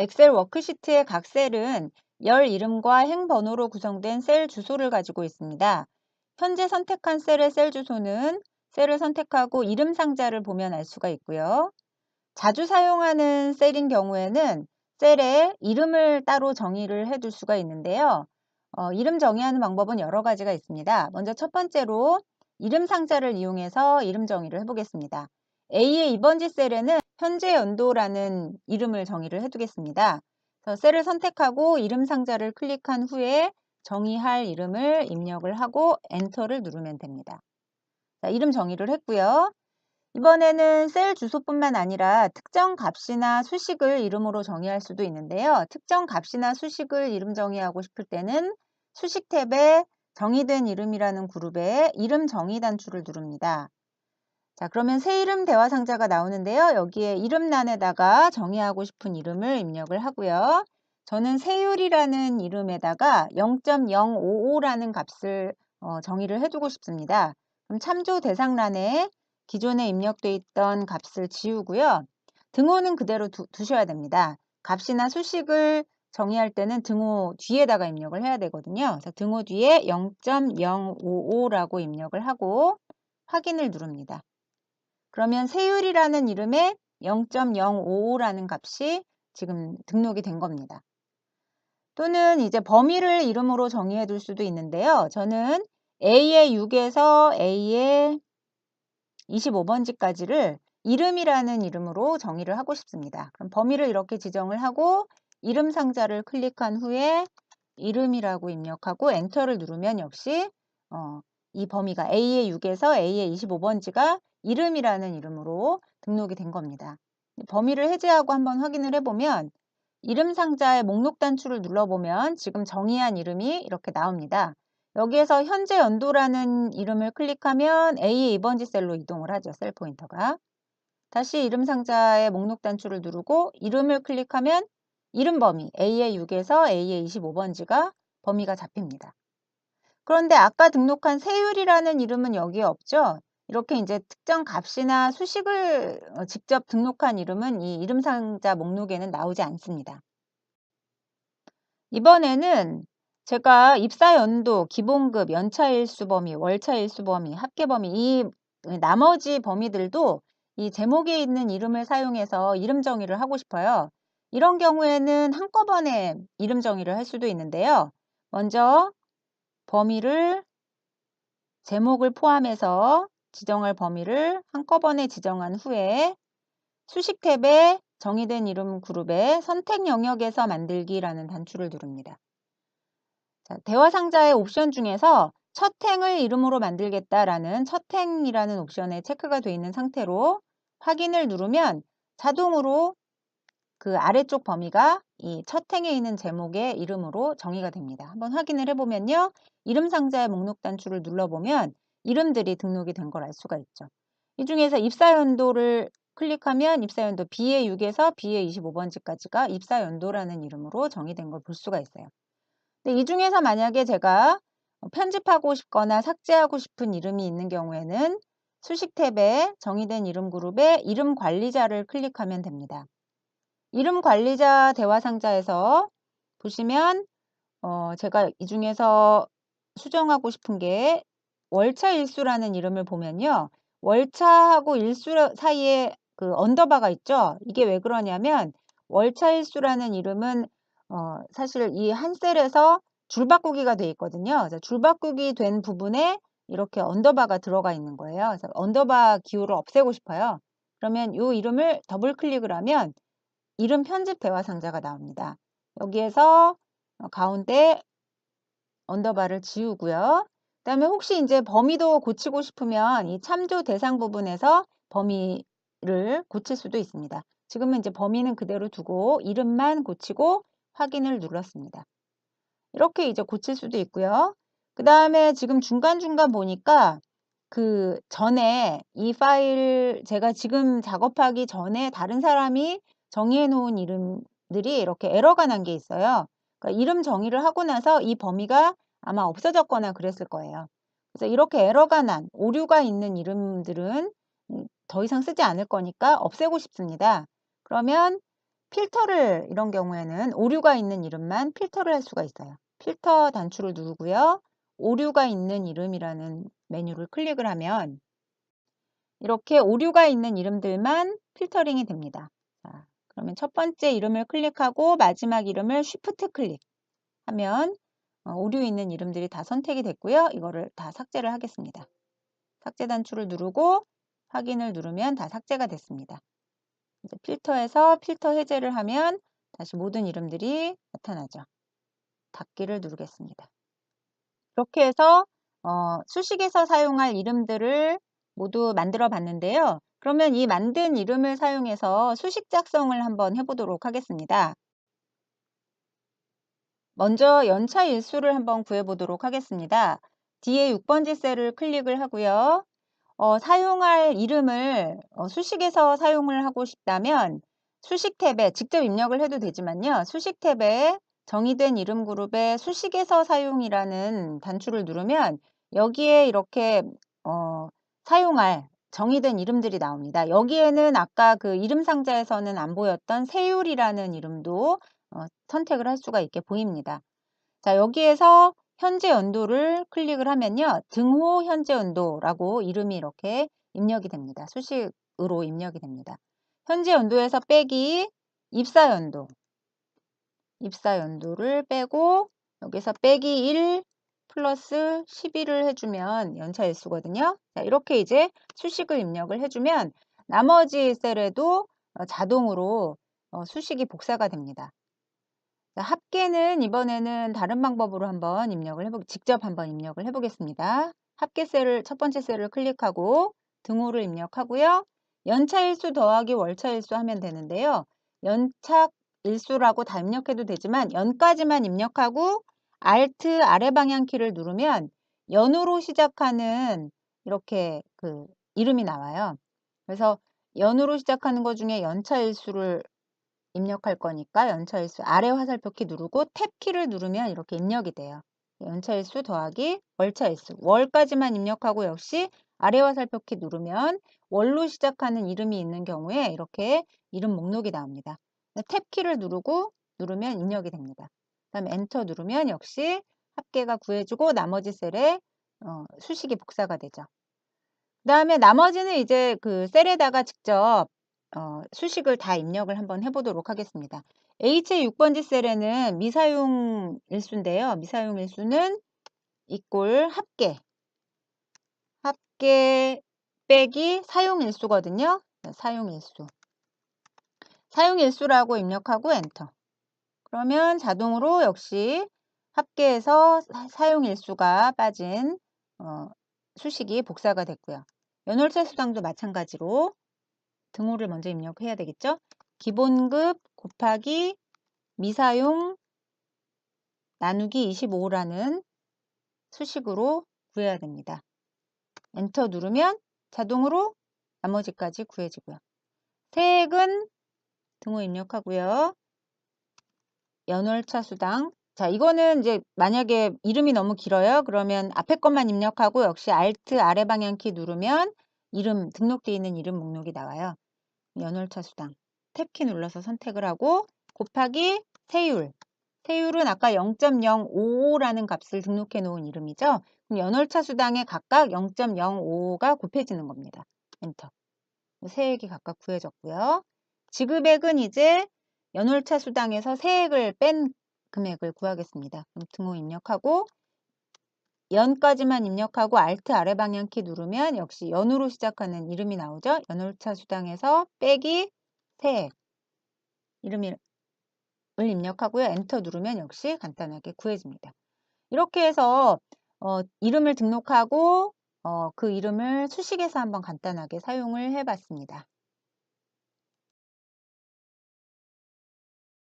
엑셀 워크시트의 각 셀은 열 이름과 행 번호로 구성된 셀 주소를 가지고 있습니다. 현재 선택한 셀의 셀 주소는 셀을 선택하고 이름 상자를 보면 알 수가 있고요. 자주 사용하는 셀인 경우에는 셀에 이름을 따로 정의를 해둘 수가 있는데요. 이름 정의하는 방법은 여러 가지가 있습니다. 먼저 첫 번째로 이름 상자를 이용해서 이름 정의를 해보겠습니다. A의 2번지 셀에는 현재 연도라는 이름을 정의를 해두겠습니다. 그래서 셀을 선택하고 이름 상자를 클릭한 후에 정의할 이름을 입력을 하고 엔터를 누르면 됩니다. 자, 이름 정의를 했고요. 이번에는 셀 주소뿐만 아니라 특정 값이나 수식을 이름으로 정의할 수도 있는데요. 특정 값이나 수식을 이름 정의하고 싶을 때는 수식 탭에 정의된 이름이라는 그룹에 이름 정의 단추를 누릅니다. 자, 그러면 새 이름 대화 상자가 나오는데요. 여기에 이름란에다가 정의하고 싶은 이름을 입력을 하고요. 저는 세율이라는 이름에다가 0.055라는 값을 정의를 해두고 싶습니다. 그럼 참조 대상란에 기존에 입력돼 있던 값을 지우고요. 등호는 그대로 두셔야 됩니다. 값이나 수식을 정의할 때는 등호 뒤에다가 입력을 해야 되거든요. 그래서 등호 뒤에 0.055라고 입력을 하고 확인을 누릅니다. 그러면 세율이라는 이름에 0.055라는 값이 지금 등록이 된 겁니다. 또는 이제 범위를 이름으로 정의해 둘 수도 있는데요. 저는 A의 6에서 A의 25번지까지를 이름이라는 이름으로 정의를 하고 싶습니다. 그럼 범위를 이렇게 지정을 하고 이름 상자를 클릭한 후에 이름이라고 입력하고 엔터를 누르면 역시 이 범위가 A의 6에서 A의 25번지가 이름이라는 이름으로 등록이 된 겁니다. 범위를 해제하고 한번 확인을 해보면 이름 상자의 목록 단추를 눌러보면 지금 정의한 이름이 이렇게 나옵니다. 여기에서 현재 연도라는 이름을 클릭하면 A의 2번지 셀로 이동을 하죠. 셀 포인터가. 다시 이름 상자의 목록 단추를 누르고 이름을 클릭하면 이름 범위 A의 6에서 A의 25번지가 범위가 잡힙니다. 그런데 아까 등록한 세율이라는 이름은 여기에 없죠. 이렇게 이제 특정 값이나 수식을 직접 등록한 이름은 이 이름 상자 목록에는 나오지 않습니다. 이번에는 제가 입사 연도, 기본급, 연차 일수 범위, 월차 일수 범위, 합계 범위 이 나머지 범위들도 이 제목에 있는 이름을 사용해서 이름 정의를 하고 싶어요. 이런 경우에는 한꺼번에 이름 정의를 할 수도 있는데요. 먼저 범위를 제목을 포함해서 지정할 범위를 한꺼번에 지정한 후에 수식 탭에 정의된 이름 그룹의 선택 영역에서 만들기라는 단추를 누릅니다. 자, 대화 상자의 옵션 중에서 첫 행을 이름으로 만들겠다라는 첫 행이라는 옵션에 체크가 되어 있는 상태로 확인을 누르면 자동으로 그 아래쪽 범위가 이 첫 행에 있는 제목의 이름으로 정의가 됩니다. 한번 확인을 해보면요. 이름 상자의 목록 단추를 눌러보면 이름들이 등록이 된 걸 알 수가 있죠. 이 중에서 입사 연도를 클릭하면 입사 연도 B의 6에서 B의 25번지까지가 입사 연도라는 이름으로 정의된 걸 볼 수가 있어요. 근데 이 중에서 만약에 제가 편집하고 싶거나 삭제하고 싶은 이름이 있는 경우에는 수식 탭에 정의된 이름 그룹에 이름 관리자를 클릭하면 됩니다. 이름 관리자 대화 상자에서 보시면 제가 이 중에서 수정하고 싶은 게 월차 일수라는 이름을 보면요. 월차하고 일수 사이에 그 언더바가 있죠. 이게 왜 그러냐면 월차 일수라는 이름은 사실 이 한 셀에서 줄바꾸기가 돼 있거든요. 그래서 줄바꾸기 된 부분에 이렇게 언더바가 들어가 있는 거예요. 그래서 언더바 기호를 없애고 싶어요. 그러면 이 이름을 더블 클릭을 하면 이름 편집 대화 상자가 나옵니다. 여기에서 가운데 언더바를 지우고요. 그다음에 혹시 이제 범위도 고치고 싶으면 이 참조 대상 부분에서 범위를 고칠 수도 있습니다. 지금은 이제 범위는 그대로 두고 이름만 고치고 확인을 눌렀습니다. 이렇게 이제 고칠 수도 있고요. 그다음에 지금 중간중간 보니까 그 전에 이 파일 제가 지금 작업하기 전에 다른 사람이 정의해 놓은 이름들이 이렇게 에러가 난 게 있어요. 그러니까 이름 정의를 하고 나서 이 범위가 아마 없어졌거나 그랬을 거예요. 그래서 이렇게 에러가 난, 오류가 있는 이름들은 더 이상 쓰지 않을 거니까 없애고 싶습니다. 그러면 필터를 이런 경우에는 오류가 있는 이름만 필터를 할 수가 있어요. 필터 단추를 누르고요. 오류가 있는 이름이라는 메뉴를 클릭을 하면 이렇게 오류가 있는 이름들만 필터링이 됩니다. 자, 그러면 첫 번째 이름을 클릭하고 마지막 이름을 쉬프트 클릭하면 오류 있는 이름들이 다 선택이 됐고요. 이거를 다 삭제를 하겠습니다. 삭제 단추를 누르고 확인을 누르면 다 삭제가 됐습니다. 이제 필터에서 필터 해제를 하면 다시 모든 이름들이 나타나죠. 닫기를 누르겠습니다. 이렇게 해서 수식에서 사용할 이름들을 모두 만들어 봤는데요. 그러면 이 만든 이름을 사용해서 수식 작성을 한번 해보도록 하겠습니다. 먼저 연차 일수를 한번 구해보도록 하겠습니다. 뒤에 6번지 셀을 클릭을 하고요. 사용할 이름을 수식에서 사용을 하고 싶다면 수식 탭에 직접 입력을 해도 되지만요. 수식 탭에 정의된 이름 그룹에 수식에서 사용이라는 단추를 누르면 여기에 이렇게 사용할 정의된 이름들이 나옵니다. 여기에는 아까 그 이름 상자에서는 안 보였던 세율이라는 이름도 선택을 할 수가 있게 보입니다. 자, 여기에서 현재 연도를 클릭을 하면요. 등호 현재 연도라고 이름이 이렇게 입력이 됩니다. 수식으로 입력이 됩니다. 현재 연도에서 빼기 입사 연도. 입사 연도를 빼고 여기서 빼기 1 플러스 12를 해주면 연차 일수거든요. 자, 이렇게 이제 수식을 입력을 해주면 나머지 셀에도 자동으로 수식이 복사가 됩니다. 합계는 이번에는 다른 방법으로 한번 직접 한번 입력을 해보겠습니다. 합계 셀을, 첫 번째 셀을 클릭하고 등호를 입력하고요. 연차 일수 더하기 월차 일수 하면 되는데요. 연차 일수라고 다 입력해도 되지만 연까지만 입력하고 Alt 아래 방향 키를 누르면 연으로 시작하는 이렇게 그 이름이 나와요. 그래서 연으로 시작하는 것 중에 연차 일수를 입력할 거니까 연차일수 아래 화살표 키 누르고 탭 키를 누르면 이렇게 입력이 돼요. 연차일수 더하기 월차일수. 월까지만 입력하고 역시 아래 화살표 키 누르면 월로 시작하는 이름이 있는 경우에 이렇게 이름 목록이 나옵니다. 탭 키를 누르면 입력이 됩니다. 그다음에 엔터 누르면 역시 합계가 구해주고 나머지 셀에 수식이 복사가 되죠. 그 다음에 나머지는 이제 그 셀에다가 직접 수식을 다 입력을 한번 해보도록 하겠습니다. H의 6번지 셀에는 미사용 일수인데요. 미사용 일수는 이꼴 합계 빼기 사용 일수거든요. 사용 일수. 사용 일수라고 입력하고 엔터. 그러면 자동으로 역시 합계에서 사용 일수가 빠진 수식이 복사가 됐고요. 연월차 수당도 마찬가지로 등호를 먼저 입력해야 되겠죠. 기본급 곱하기 미사용 나누기 25라는 수식으로 구해야 됩니다. 엔터 누르면 자동으로 나머지까지 구해지고요. 세액은 등호 입력하고요. 연월차 수당. 자, 이거는 이제 만약에 이름이 너무 길어요. 그러면 앞에 것만 입력하고 역시 Alt 아래 방향 키 누르면 이름 등록되어 있는 이름 목록이 나와요. 연월차 수당. 탭키 눌러서 선택을 하고 곱하기 세율. 세율은 아까 0.055라는 값을 등록해 놓은 이름이죠. 그럼 연월차 수당에 각각 0.055가 곱해지는 겁니다. 엔터. 세액이 각각 구해졌고요. 지급액은 이제 연월차 수당에서 세액을 뺀 금액을 구하겠습니다. 그럼 등호 입력하고 연까지만 입력하고 Alt 아래 방향 키 누르면 역시 연으로 시작하는 이름이 나오죠. 연월차 수당에서 빼기 세액 이름을 입력하고요. 엔터 누르면 역시 간단하게 구해집니다. 이렇게 해서 이름을 등록하고 그 이름을 수식에서 한번 간단하게 사용을 해봤습니다.